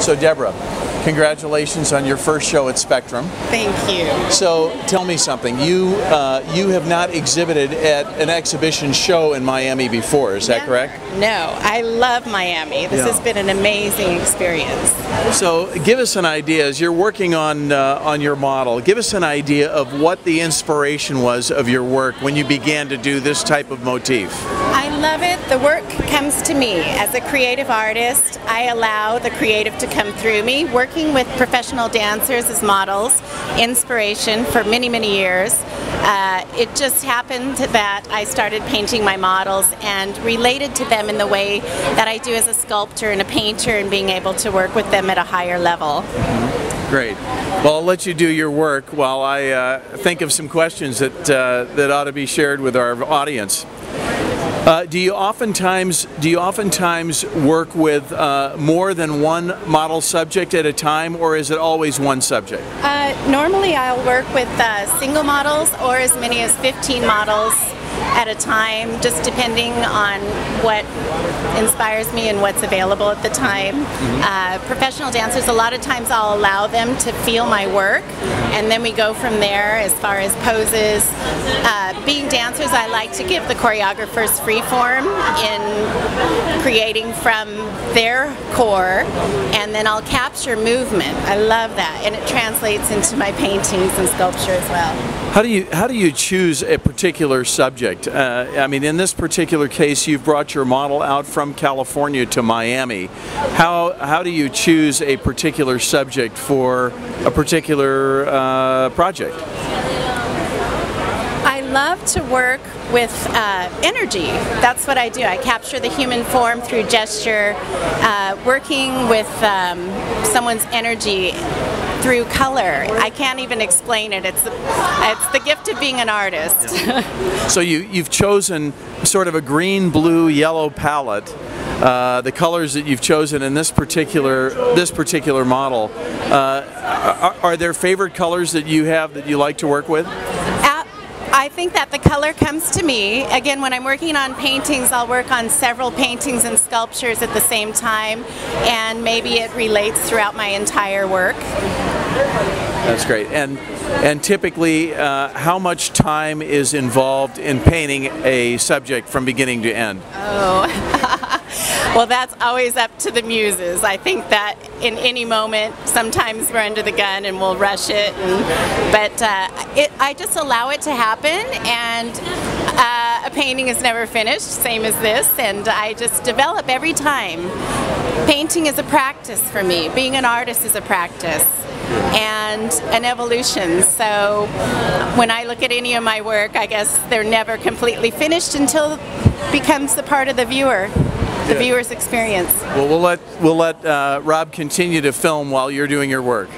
So Deborah, congratulations on your first show at Spectrum. Thank you. So tell me something. You have not exhibited at an exhibition show in Miami before, is that correct? No, I love Miami. This has been an amazing experience. So give us an idea, as you're working on your model, give us an idea of what the inspiration was of your work when you began to do this type of motif. I love it. The work comes to me. As a creative artist, I allow the creative to come through me. Working with professional dancers as models, inspiration for many, many years. It just happened that I started painting my models and related to them in the way that I do as a sculptor and a painter, and being able to work with them at a higher level. Great. Well, I'll let you do your work while I think of some questions that ought to be shared with our audience. Do you oftentimes work with more than one model subject at a time, or is it always one subject? Normally I'll work with single models, or as many as 15 models at a time, just depending on what inspires me and what's available at the time. Professional dancers, a lot of times I'll allow them to feel my work, and then we go from there as far as poses. Being dancers, I like to give the choreographers free form in creating from their core, and then I'll capture movement. I love that, and it translates into my paintings and sculpture as well. How do you choose a particular subject? I mean, in this particular case, you've brought your model out from California to Miami. How do you choose a particular subject for a particular project? I love to work with energy. That's what I do. I capture the human form through gesture, working with someone's energy through color. I can't even explain it. It's the gift of being an artist. So you've chosen sort of a green, blue, yellow palette. The colors that you've chosen in this particular model, are there favorite colors that you have that you like to work with? I think that the color comes to me. Again, when I'm working on paintings, I'll work on several paintings and sculptures at the same time, and maybe it relates throughout my entire work. That's great. And typically, how much time is involved in painting a subject from beginning to end? Oh, well, that's always up to the muses. I think that in any moment, sometimes we're under the gun and we'll rush it, but I just allow it to happen, and a painting is never finished, same as this, and I just develop every time. Painting is a practice for me. Being an artist is a practice and an evolution. So when I look at any of my work, I guess they're never completely finished until it becomes a part of the viewer. The viewer's experience. Well, we'll let Rob continue to film while you're doing your work.